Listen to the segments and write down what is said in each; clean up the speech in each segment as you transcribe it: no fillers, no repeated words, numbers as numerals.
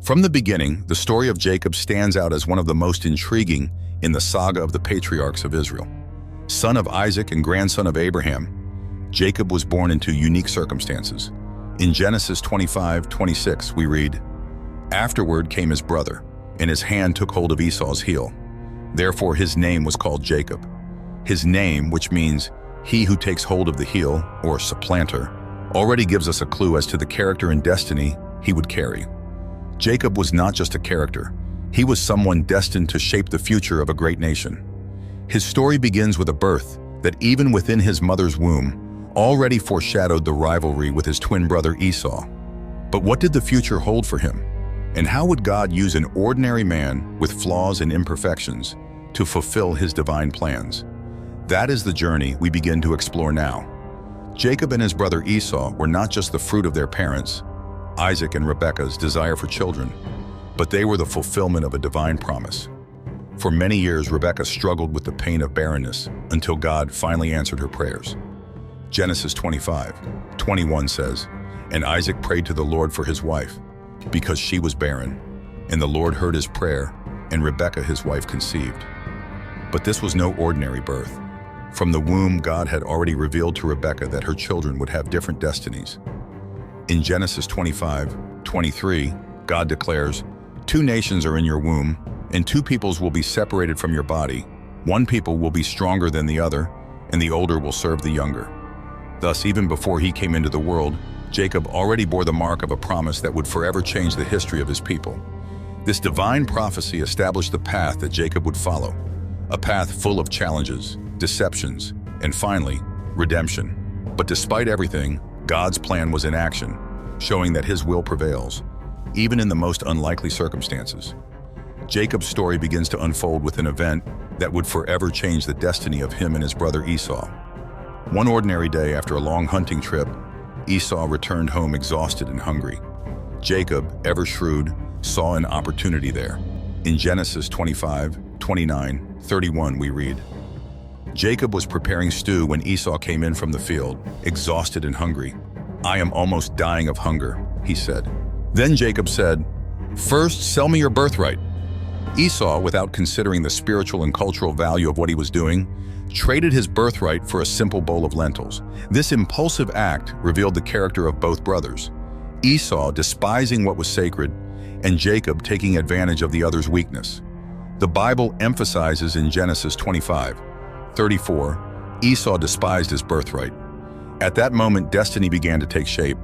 From the beginning, the story of Jacob stands out as one of the most intriguing in the saga of the patriarchs of Israel. Son of Isaac and grandson of Abraham, Jacob was born into unique circumstances. In Genesis 25:26, we read, "Afterward came his brother, and his hand took hold of Esau's heel. Therefore his name was called Jacob." His name, which means he who takes hold of the heel, or supplanter, already gives us a clue as to the character and destiny he would carry. Jacob was not just a character. He was someone destined to shape the future of a great nation. His story begins with a birth that, even within his mother's womb, already foreshadowed the rivalry with his twin brother Esau. But what did the future hold for him? And how would God use an ordinary man with flaws and imperfections to fulfill his divine plans? That is the journey we begin to explore now. Jacob and his brother Esau were not just the fruit of their parents, Isaac and Rebekah's desire for children, but they were the fulfillment of a divine promise. For many years, Rebekah struggled with the pain of barrenness until God finally answered her prayers. Genesis 25:21 says, "And Isaac prayed to the Lord for his wife, because she was barren. And the Lord heard his prayer, and Rebekah his wife conceived." But this was no ordinary birth. From the womb, God had already revealed to Rebekah that her children would have different destinies. In Genesis 25:23, God declares, "Two nations are in your womb, and two peoples will be separated from your body. One people will be stronger than the other, and the older will serve the younger." Thus, even before he came into the world, Jacob already bore the mark of a promise that would forever change the history of his people. This divine prophecy established the path that Jacob would follow, a path full of challenges, deceptions, and finally, redemption. But despite everything, God's plan was in action, showing that his will prevails, even in the most unlikely circumstances. Jacob's story begins to unfold with an event that would forever change the destiny of him and his brother Esau. One ordinary day after a long hunting trip, Esau returned home exhausted and hungry. Jacob, ever shrewd, saw an opportunity there. In Genesis 25:29-31, we read, "Jacob was preparing stew when Esau came in from the field, exhausted and hungry. 'I am almost dying of hunger,' he said. Then Jacob said, 'First, sell me your birthright.' Esau, without considering the spiritual and cultural value of what he was doing, traded his birthright for a simple bowl of lentils. This impulsive act revealed the character of both brothers, Esau despising what was sacred, and Jacob taking advantage of the other's weakness. The Bible emphasizes in Genesis 25:34, Esau despised his birthright. At that moment, destiny began to take shape.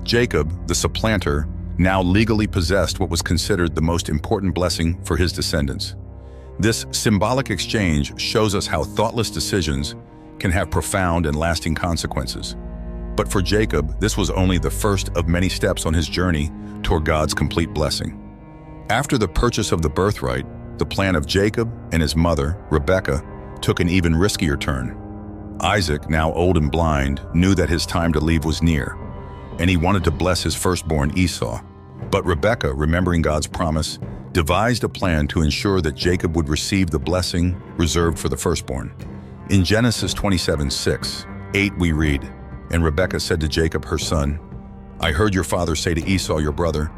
Jacob, the supplanter, now legally possessed what was considered the most important blessing for his descendants. This symbolic exchange shows us how thoughtless decisions can have profound and lasting consequences. But for Jacob, this was only the first of many steps on his journey toward God's complete blessing. After the purchase of the birthright, the plan of Jacob and his mother, Rebekah, took an even riskier turn. Isaac, now old and blind, knew that his time to leave was near, and he wanted to bless his firstborn Esau. But Rebekah, remembering God's promise, devised a plan to ensure that Jacob would receive the blessing reserved for the firstborn. In Genesis 27:6-8 we read, "And Rebekah said to Jacob her son, 'I heard your father say to Esau your brother,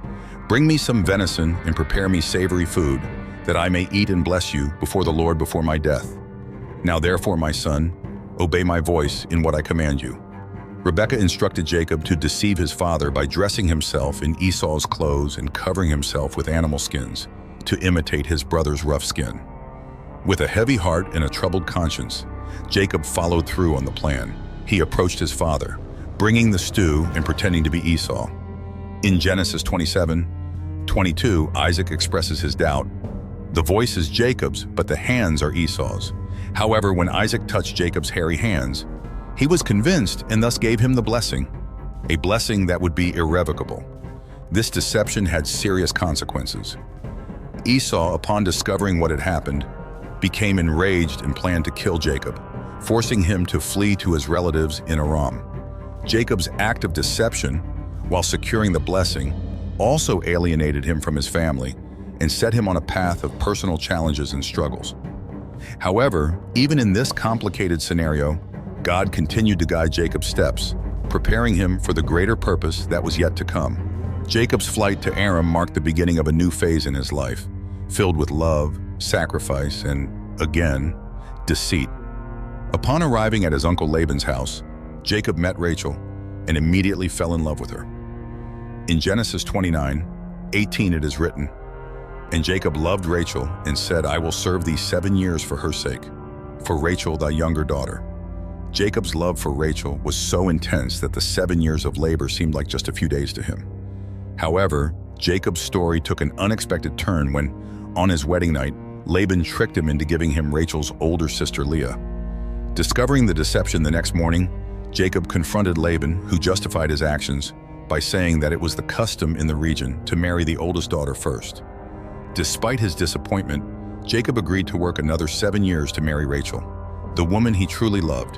bring me some venison and prepare me savory food, that I may eat and bless you before the Lord before my death. Now therefore, my son, obey my voice in what I command you.' Rebekah instructed Jacob to deceive his father by dressing himself in Esau's clothes and covering himself with animal skins to imitate his brother's rough skin. With a heavy heart and a troubled conscience, Jacob followed through on the plan. He approached his father, bringing the stew and pretending to be Esau. In Genesis 27:22, Isaac expresses his doubt. The voice is Jacob's, but the hands are Esau's. However, when Isaac touched Jacob's hairy hands, he was convinced and thus gave him the blessing, a blessing that would be irrevocable. This deception had serious consequences. Esau, upon discovering what had happened, became enraged and planned to kill Jacob, forcing him to flee to his relatives in Aram. Jacob's act of deception, while securing the blessing, also alienated him from his family and set him on a path of personal challenges and struggles. However, even in this complicated scenario, God continued to guide Jacob's steps, preparing him for the greater purpose that was yet to come. Jacob's flight to Aram marked the beginning of a new phase in his life, filled with love, sacrifice, and, again, deceit. Upon arriving at his uncle Laban's house, Jacob met Rachel and immediately fell in love with her. In Genesis 29:18 it is written, "And Jacob loved Rachel and said, I will serve thee 7 years for her sake, for Rachel thy younger daughter." Jacob's love for Rachel was so intense that the 7 years of labor seemed like just a few days to him. However, Jacob's story took an unexpected turn when, on his wedding night, Laban tricked him into giving him Rachel's older sister Leah. Discovering the deception the next morning, Jacob confronted Laban, who justified his actions by saying that it was the custom in the region to marry the oldest daughter first. Despite his disappointment, Jacob agreed to work another 7 years to marry Rachel, the woman he truly loved.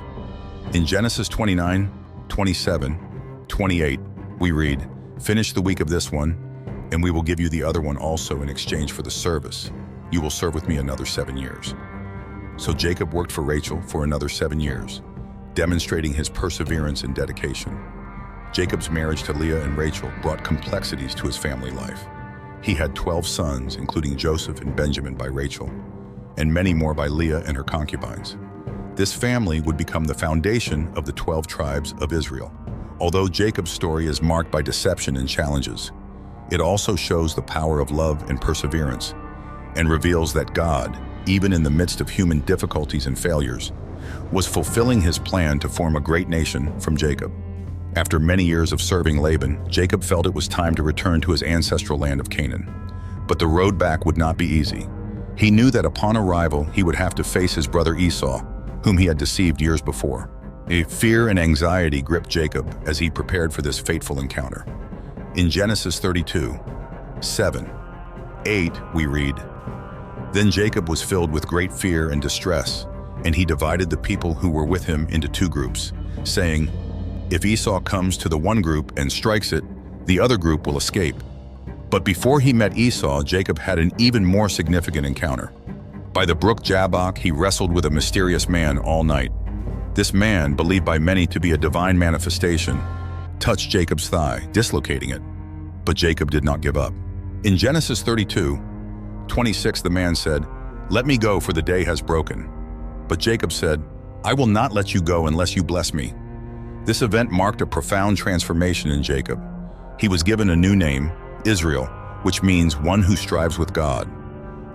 In Genesis 29:27-28, we read, "Finish the week of this one, and we will give you the other one also in exchange for the service. You will serve with me another 7 years." So Jacob worked for Rachel for another 7 years, demonstrating his perseverance and dedication. Jacob's marriage to Leah and Rachel brought complexities to his family life. He had 12 sons, including Joseph and Benjamin by Rachel, and many more by Leah and her concubines. This family would become the foundation of the 12 tribes of Israel. Although Jacob's story is marked by deception and challenges, it also shows the power of love and perseverance, and reveals that God, even in the midst of human difficulties and failures, was fulfilling his plan to form a great nation from Jacob. After many years of serving Laban, Jacob felt it was time to return to his ancestral land of Canaan. But the road back would not be easy. He knew that upon arrival, he would have to face his brother Esau, whom he had deceived years before. A fear and anxiety gripped Jacob as he prepared for this fateful encounter. In Genesis 32:7-8, we read, "Then Jacob was filled with great fear and distress, and he divided the people who were with him into 2 groups, saying, 'If Esau comes to the one group and strikes it, the other group will escape.' But before he met Esau, Jacob had an even more significant encounter. By the brook Jabbok, he wrestled with a mysterious man all night. This man, believed by many to be a divine manifestation, touched Jacob's thigh, dislocating it. But Jacob did not give up. In Genesis 32:26, the man said, 'Let me go, for the day has broken.' But Jacob said, 'I will not let you go unless you bless me.' This event marked a profound transformation in Jacob. He was given a new name, Israel, which means one who strives with God.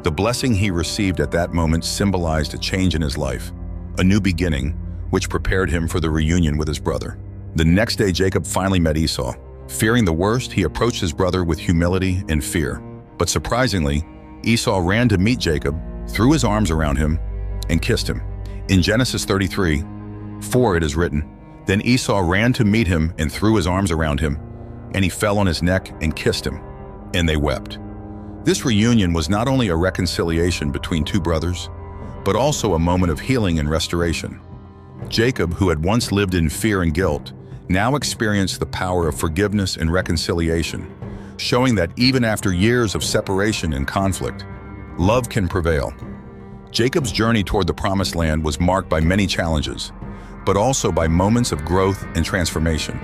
The blessing he received at that moment symbolized a change in his life, a new beginning, which prepared him for the reunion with his brother. The next day, Jacob finally met Esau. Fearing the worst, he approached his brother with humility and fear. But surprisingly, Esau ran to meet Jacob, threw his arms around him, and kissed him. In Genesis 33:4 it is written, "Then Esau ran to meet him and threw his arms around him, and he fell on his neck and kissed him, and they wept." This reunion was not only a reconciliation between 2 brothers, but also a moment of healing and restoration. Jacob, who had once lived in fear and guilt, now experienced the power of forgiveness and reconciliation, showing that even after years of separation and conflict, love can prevail. Jacob's journey toward the Promised Land was marked by many challenges, but also by moments of growth and transformation.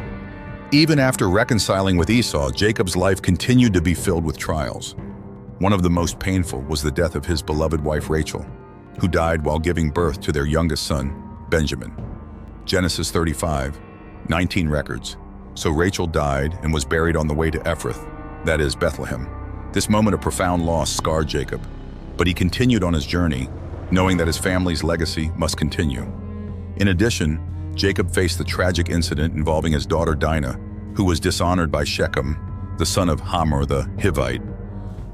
Even after reconciling with Esau, Jacob's life continued to be filled with trials. One of the most painful was the death of his beloved wife Rachel, who died while giving birth to their youngest son, Benjamin. Genesis 35:19 records, "So Rachel died and was buried on the way to Ephrath, that is, Bethlehem." This moment of profound loss scarred Jacob, but he continued on his journey, knowing that his family's legacy must continue. In addition, Jacob faced the tragic incident involving his daughter Dinah, who was dishonored by Shechem, the son of Hamor the Hivite.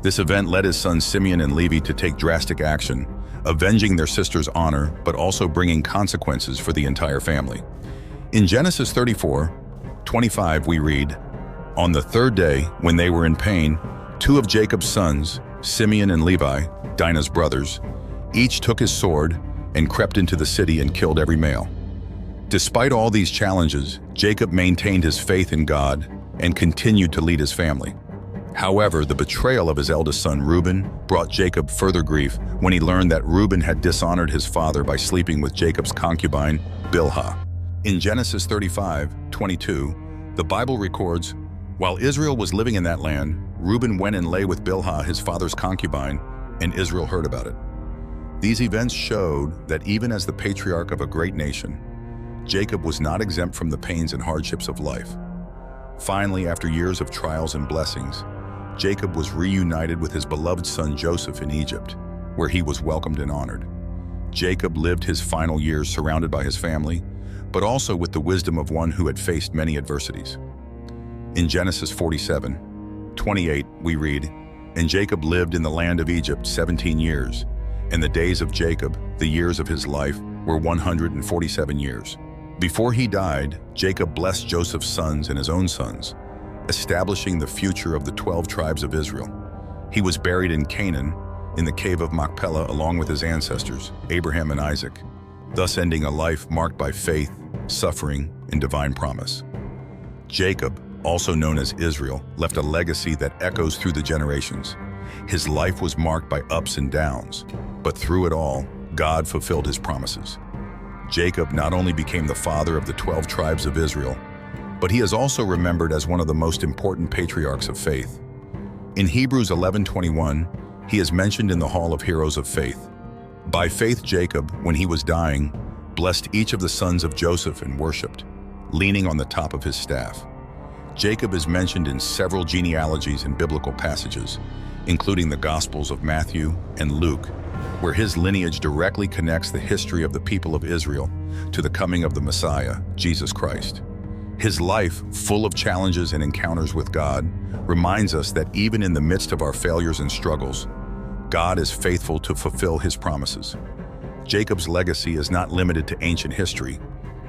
This event led his sons Simeon and Levi to take drastic action, avenging their sister's honor, but also bringing consequences for the entire family. In Genesis 34:25 we read, "On the 3rd day, when they were in pain, 2 of Jacob's sons, Simeon and Levi, Dinah's brothers, each took his sword and crept into the city and killed every male." Despite all these challenges, Jacob maintained his faith in God and continued to lead his family. However, the betrayal of his eldest son Reuben brought Jacob further grief when he learned that Reuben had dishonored his father by sleeping with Jacob's concubine, Bilhah. In Genesis 35:22, the Bible records, While Israel was living in that land, Reuben went and lay with Bilhah, his father's concubine, and Israel heard about it. These events showed that even as the patriarch of a great nation, Jacob was not exempt from the pains and hardships of life. Finally, after years of trials and blessings, Jacob was reunited with his beloved son Joseph in Egypt, where he was welcomed and honored. Jacob lived his final years surrounded by his family, but also with the wisdom of one who had faced many adversities. In Genesis 47:28, we read, "And Jacob lived in the land of Egypt 17 years, and the days of Jacob, the years of his life, were 147 years. Before he died, Jacob blessed Joseph's sons and his own sons, establishing the future of the 12 tribes of Israel. He was buried in Canaan, in the cave of Machpelah, along with his ancestors, Abraham and Isaac, thus ending a life marked by faith, suffering, and divine promise. Jacob, also known as Israel, left a legacy that echoes through the generations. His life was marked by ups and downs, but through it all, God fulfilled his promises. Jacob not only became the father of the 12 tribes of Israel, but he is also remembered as one of the most important patriarchs of faith. In Hebrews 11:21, he is mentioned in the Hall of Heroes of Faith. By faith, Jacob, when he was dying, blessed each of the sons of Joseph and worshipped, leaning on the top of his staff. Jacob is mentioned in several genealogies and biblical passages, including the Gospels of Matthew and Luke, where his lineage directly connects the history of the people of Israel to the coming of the Messiah, Jesus Christ. His life, full of challenges and encounters with God, reminds us that even in the midst of our failures and struggles, God is faithful to fulfill his promises. Jacob's legacy is not limited to ancient history.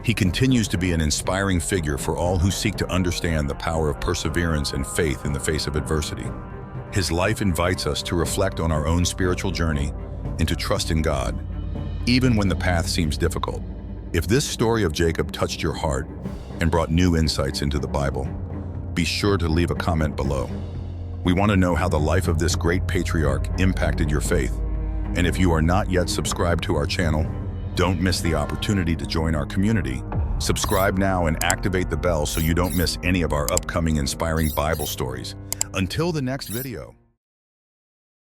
He continues to be an inspiring figure for all who seek to understand the power of perseverance and faith in the face of adversity. His life invites us to reflect on our own spiritual journey and to trust in God, even when the path seems difficult. If this story of Jacob touched your heart and brought new insights into the Bible, be sure to leave a comment below. We want to know how the life of this great patriarch impacted your faith. And if you are not yet subscribed to our channel, don't miss the opportunity to join our community. Subscribe now and activate the bell so you don't miss any of our upcoming inspiring Bible stories. Until the next video.